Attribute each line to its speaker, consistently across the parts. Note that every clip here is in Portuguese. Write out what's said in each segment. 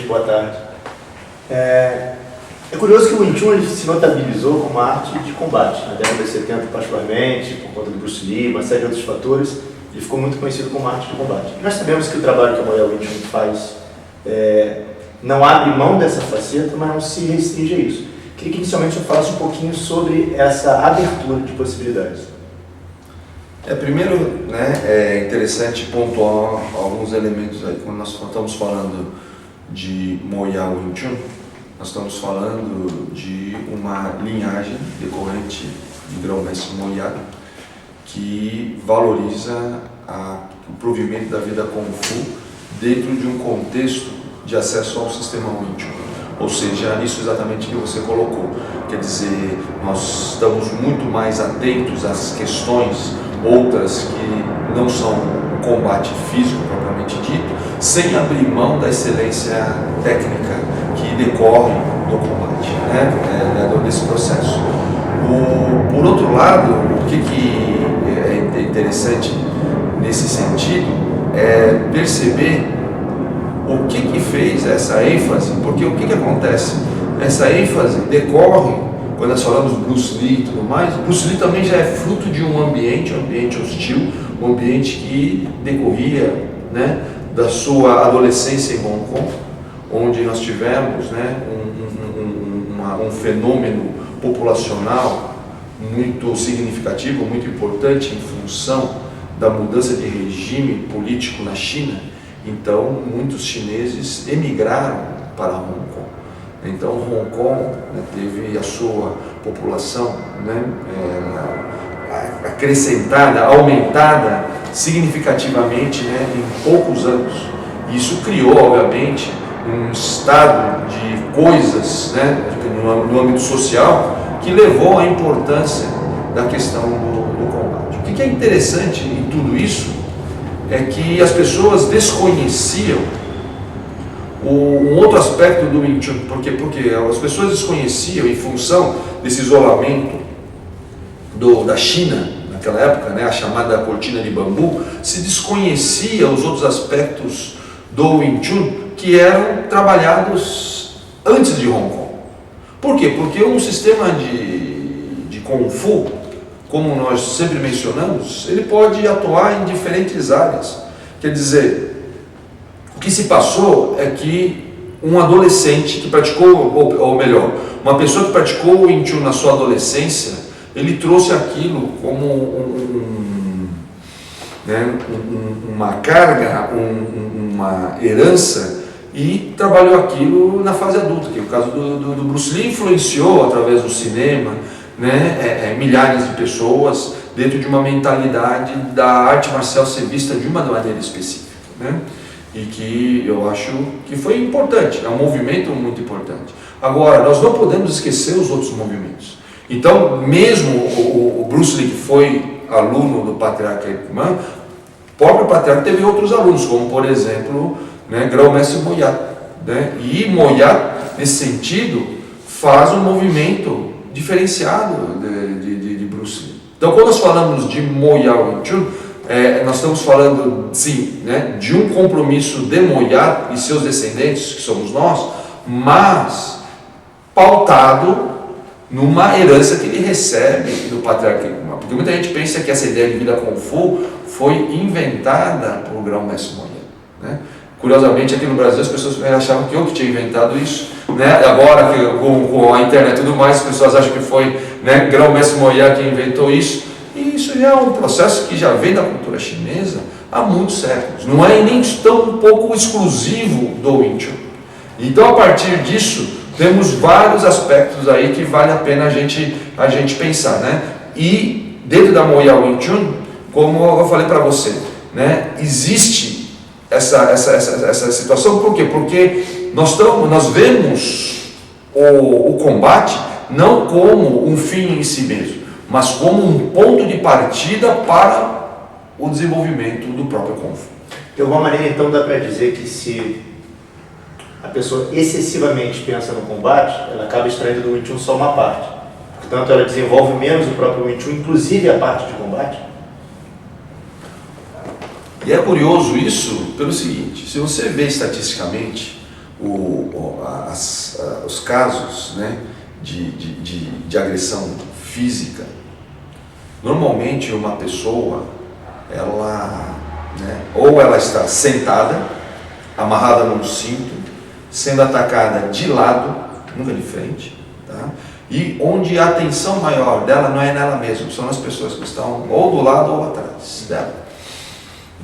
Speaker 1: Boa tarde. É curioso que o Wing Chun ele se notabilizou como uma arte de combate. Na década de 70, particularmente, por conta do Bruce Lee, uma série de outros fatores, ele ficou muito conhecido como uma arte de combate. E nós sabemos que o trabalho que a Moyal Wing Chun faz não abre mão dessa faceta, mas não se restringe a isso. Queria que inicialmente eu falasse um pouquinho sobre essa abertura de possibilidades.
Speaker 2: Primeiro, é interessante pontuar alguns elementos aí. Quando nós estamos falando de Moyal Wing Chun, nós estamos falando de uma linhagem decorrente de grão-mestre Moyal que valoriza o provimento da vida Kung Fu dentro de um contexto de acesso ao sistema Wing Chun. Ou seja, isso exatamente que você colocou. Quer dizer, nós estamos muito mais atentos às questões outras que não são o combate físico propriamente dito, sem abrir mão da excelência técnica que decorre do combate, desse processo. Por outro lado, o que é interessante nesse sentido é perceber o que fez essa ênfase, porque o que acontece? Essa ênfase decorre, quando nós falamos Bruce Lee e tudo mais, Bruce Lee também já é fruto de um ambiente hostil, um ambiente que decorria da sua adolescência em Hong Kong, onde nós tivemos um fenômeno populacional muito significativo, muito importante em função da mudança de regime político na China. Então, muitos chineses emigraram para Hong Kong. Então, Hong Kong teve a sua população acrescentada, aumentada significativamente em poucos anos. Isso criou, obviamente, um estado de coisas no âmbito social que levou à importância da questão do combate. O que é interessante em tudo isso é que as pessoas desconheciam um outro aspecto do Wing Chun. Por quê? Porque as pessoas desconheciam, em função desse isolamento da China, naquela época, a chamada cortina de bambu, se desconhecia os outros aspectos do Wing Chun que eram trabalhados antes de Hong Kong. Por quê? Porque um sistema de Kung Fu, como nós sempre mencionamos, ele pode atuar em diferentes áreas. Quer dizer, o que se passou é que um adolescente que praticou, ou melhor, uma pessoa que praticou o Wing Chun na sua adolescência, ele trouxe aquilo como uma carga, uma herança, e trabalhou aquilo na fase adulta, que é o caso do Bruce Lee, influenciou através do cinema, milhares de pessoas dentro de uma mentalidade da arte marcial ser vista de uma maneira específica, e que eu acho que foi importante, é um movimento muito importante. Agora, nós não podemos esquecer os outros movimentos. Então, mesmo o Bruce Lee, que foi aluno do Patriarca Ip Man, o próprio Patriarca teve outros alunos, como por exemplo, Grão-mestre Moyal, e Moyal, nesse sentido, faz um movimento diferenciado de Bruce Lee. Então, quando nós falamos de Moyal Wing Chun, nós estamos falando, sim, de um compromisso de Moyal e seus descendentes, que somos nós, mas pautado numa herança que ele recebe do Patriarca Ip Man. Porque muita gente pensa que essa ideia de vida Kung Fu foi inventada por Grão-mestre Moyal. Curiosamente, aqui no Brasil as pessoas achavam que eu que tinha inventado isso. Agora, com a internet e tudo mais, as pessoas acham que foi Grão-mestre Moyal que inventou isso. E isso já é um processo que já vem da cultura chinesa há muitos séculos. Não é nem tão um pouco exclusivo do Wing Chun. Então, a partir disso, temos vários aspectos aí que vale a pena a gente pensar. E dentro da Moyal Wing Chun, como eu falei para você, existe essa situação. Por quê? Porque nós vemos o combate não como um fim em si mesmo, mas como um ponto de partida para o desenvolvimento do próprio Kung Fu.
Speaker 1: De alguma maneira, então, dá para dizer que se a pessoa excessivamente pensa no combate, ela acaba extraindo do Wing Chun só uma parte. Portanto, ela desenvolve menos o próprio Wing Chun, inclusive a parte de combate.
Speaker 2: E é curioso isso pelo seguinte: se você vê estatisticamente, os casos, né, de agressão física, normalmente uma pessoa, ela, né, ou ela está sentada, amarrada num cinto, sendo atacada de lado, nunca de frente, tá? E onde a atenção maior dela não é nela mesma, são as pessoas que estão ou do lado ou atrás dela,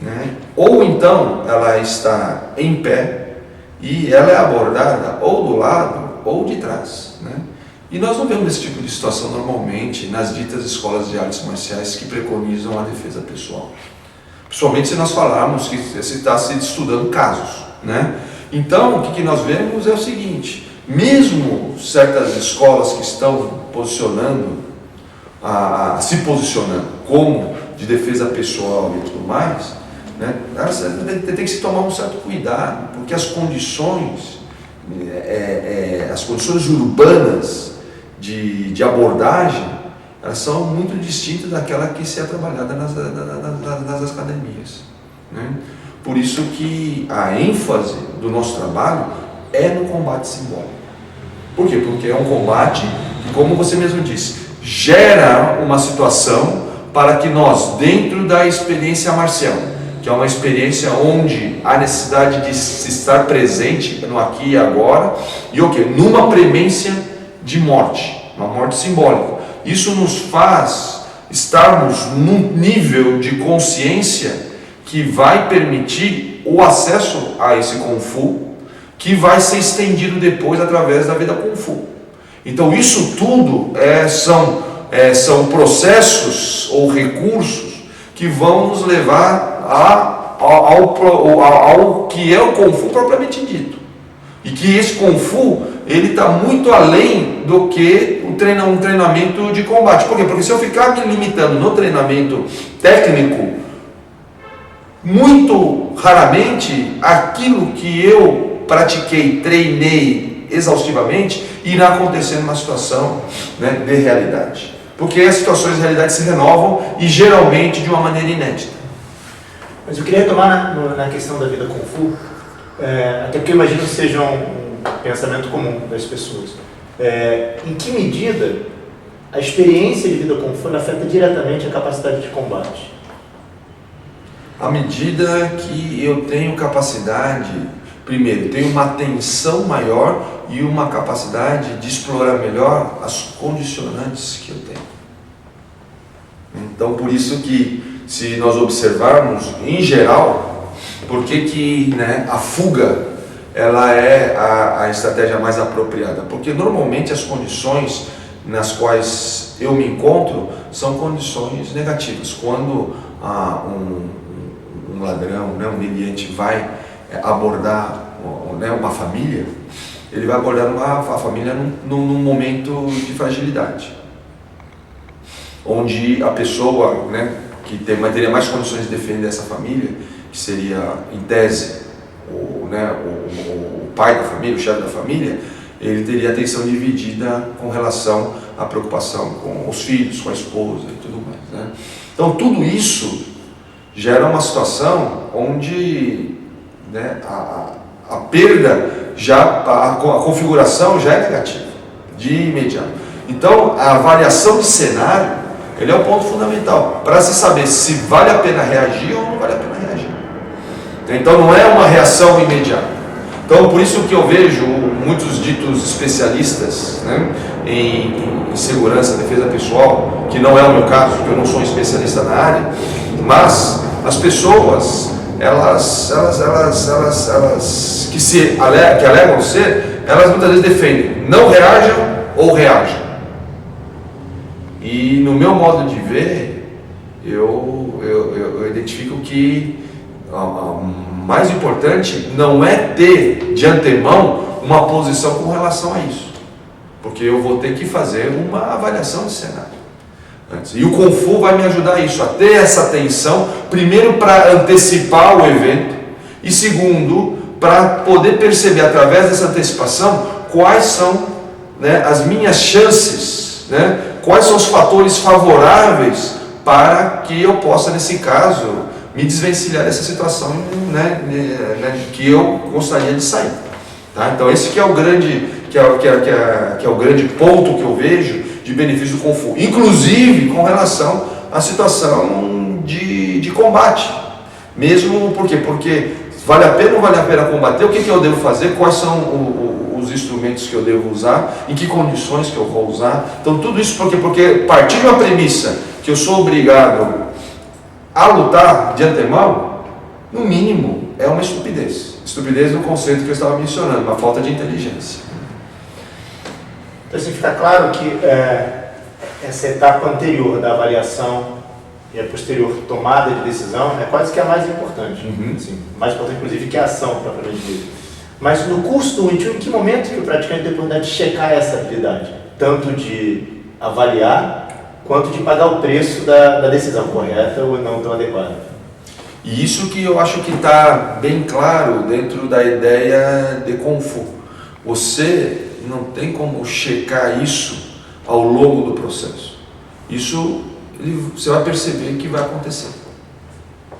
Speaker 2: né? Ou então ela está em pé e ela é abordada ou do lado ou de trás, né? E nós não vemos esse tipo de situação normalmente nas ditas escolas de artes marciais que preconizam a defesa pessoal. Principalmente se nós falarmos que se está se estudando casos, né? Então, o que nós vemos é o seguinte: mesmo certas escolas que estão se posicionando como de defesa pessoal e tudo mais, né, tem que se tomar um certo cuidado, porque as condições urbanas de abordagem, elas são muito distintas daquela que se é trabalhada nas academias, né? Por isso que a ênfase do nosso trabalho é no combate simbólico. Por quê? Porque é um combate que, como você mesmo disse, gera uma situação para que nós, dentro da experiência marcial, que é uma experiência onde há necessidade de se estar presente no aqui e agora, e o quê? Numa premência de morte, uma morte simbólica. Isso nos faz estarmos num nível de consciência que vai permitir o acesso a esse Kung Fu, que vai ser estendido depois através da vida Kung Fu. Então isso tudo são processos ou recursos que vão nos levar ao que é o Kung Fu propriamente dito. E que esse Kung Fu, ele está muito além do que um treinamento de combate. Por quê? Porque se eu ficar me limitando no treinamento técnico, muito raramente aquilo que eu pratiquei, treinei exaustivamente, irá acontecer numa situação, né, de realidade. Porque as situações de realidade se renovam e geralmente de uma maneira inédita.
Speaker 1: Mas eu queria retomar na questão da vida Kung Fu, até porque eu imagino que seja um pensamento comum das pessoas. Em que medida a experiência de vida Kung Fu afeta diretamente a capacidade de combate?
Speaker 2: À medida que eu tenho capacidade, primeiro, tenho uma atenção maior e uma capacidade de explorar melhor as condicionantes que eu tenho. Então, por isso que, se nós observarmos, em geral, por que né, a fuga ela é a estratégia mais apropriada? Porque normalmente as condições nas quais eu me encontro são condições negativas. Quando um ladrão, né, um meliante vai abordar, né, uma família, ele vai abordar a família num momento de fragilidade, onde a pessoa, né, que teria mais condições de defender essa família, que seria, em tese, o pai da família, o chefe da família, ele teria atenção dividida com relação à preocupação com os filhos, com a esposa e tudo mais, né? Então tudo isso gera uma situação onde, né, a perda, a configuração já é negativa, de imediato. Então a variação de cenário, ele é o ponto fundamental para se saber se vale a pena reagir ou não vale a pena reagir. Então não é uma reação imediata. Então por isso que eu vejo muitos ditos especialistas, né, em segurança, defesa pessoal, que não é o meu caso, porque eu não sou um especialista na área, mas as pessoas, elas que alegam ser, elas muitas vezes defendem, não reajam ou reajam. E no meu modo de ver, eu identifico que o mais importante não é ter de antemão uma posição com relação a isso, porque eu vou ter que fazer uma avaliação de cenário. E o Kung Fu vai me ajudar a isso, a ter essa atenção, primeiro para antecipar o evento, e segundo, para poder perceber através dessa antecipação quais são, né, as minhas chances, né, quais são os fatores favoráveis para que eu possa, nesse caso, me desvencilhar dessa situação, né, que eu gostaria de sair. Tá? Então esse que é o grande, que é o grande ponto que eu vejo de benefício do Kung Fu, inclusive com relação à situação de combate. Mesmo porque vale a pena ou não vale a pena combater, o que eu devo fazer, quais são os instrumentos que eu devo usar, em que condições que eu vou usar. Então tudo isso porque partindo da premissa que eu sou obrigado a lutar de antemão, no mínimo é uma estupidez. Estupidez no conceito que eu estava mencionando, uma falta de inteligência.
Speaker 1: Então assim, fica claro que essa etapa anterior da avaliação e a posterior tomada de decisão é quase que a mais importante. Assim, mais importante, inclusive, que a ação propriamente dita. Mas no curso do Wing Chun, em que momento que o praticante tem a oportunidade de checar essa habilidade? Tanto de avaliar, quanto de pagar o preço da decisão correta ou não tão adequada.
Speaker 2: E isso que eu acho que está bem claro dentro da ideia de Kung Fu. Você não tem como checar isso ao longo do processo. Isso você vai perceber que vai acontecer.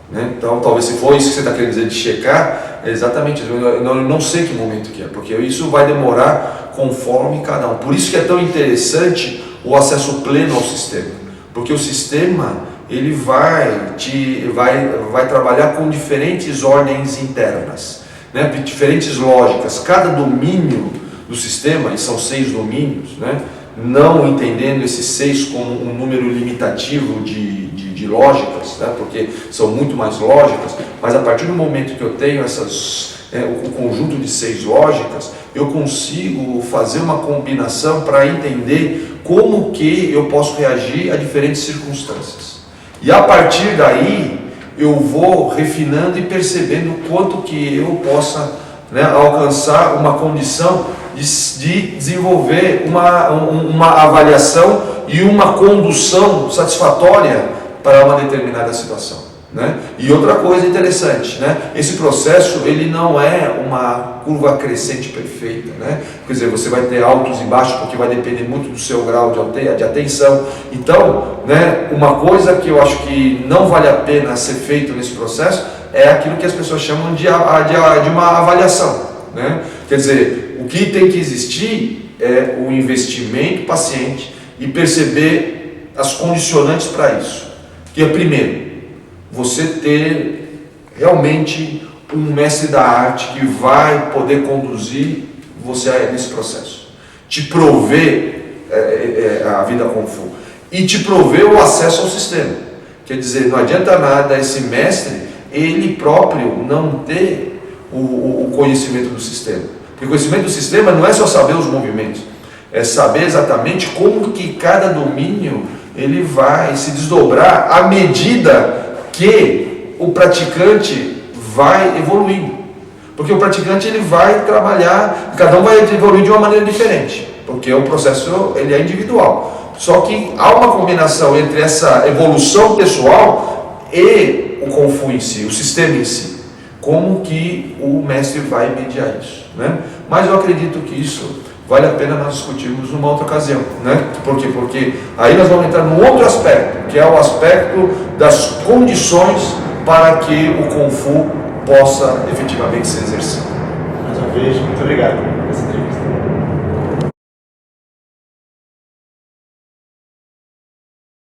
Speaker 2: Né? Então, talvez se for isso que você está querendo dizer de checar, é exatamente isso. Eu não sei que momento que é, porque isso vai demorar conforme cada um. Por isso que é tão interessante o acesso pleno ao sistema, porque o sistema ele vai trabalhar com diferentes ordens internas, né? Diferentes lógicas. Cada domínio do sistema, e são 6 domínios, né? Não entendendo esses 6 como um número limitativo de lógicas, né? Porque são muito mais lógicas, mas a partir do momento que eu tenho o conjunto de 6 lógicas, eu consigo fazer uma combinação para entender como que eu posso reagir a diferentes circunstâncias. E a partir daí, eu vou refinando e percebendo quanto que eu possa, né, alcançar uma condição de desenvolver uma avaliação e uma condução satisfatória para uma determinada situação, né? E outra coisa interessante, né? Esse processo ele não é uma curva crescente perfeita, né? Quer dizer, você vai ter altos e baixos porque vai depender muito do seu grau de atenção. Então, né, uma coisa que eu acho que não vale a pena ser feito nesse processo é aquilo que as pessoas chamam de uma avaliação, né? Quer dizer, o que tem que existir é o investimento paciente e perceber as condicionantes para isso. Que é, primeiro, você ter realmente um mestre da arte que vai poder conduzir você nesse processo, te prover a vida Kung Fu e te prover o acesso ao sistema. Quer dizer, não adianta nada esse mestre, ele próprio não ter o conhecimento do sistema. Porque o conhecimento do sistema não é só saber os movimentos, é saber exatamente como que cada domínio ele vai se desdobrar à medida que o praticante vai evoluindo. Porque o praticante ele vai trabalhar, cada um vai evoluir de uma maneira diferente, porque o processo ele é individual. Só que há uma combinação entre essa evolução pessoal e o Kung Fu em si, o sistema em si. Como que o mestre vai mediar isso, né? Mas eu acredito que isso vale a pena nós discutirmos numa outra ocasião, né? Por quê? Porque aí nós vamos entrar num outro aspecto, que é o aspecto das condições para que o Kung Fu possa efetivamente ser exercido.
Speaker 1: Mais uma vez, muito obrigado.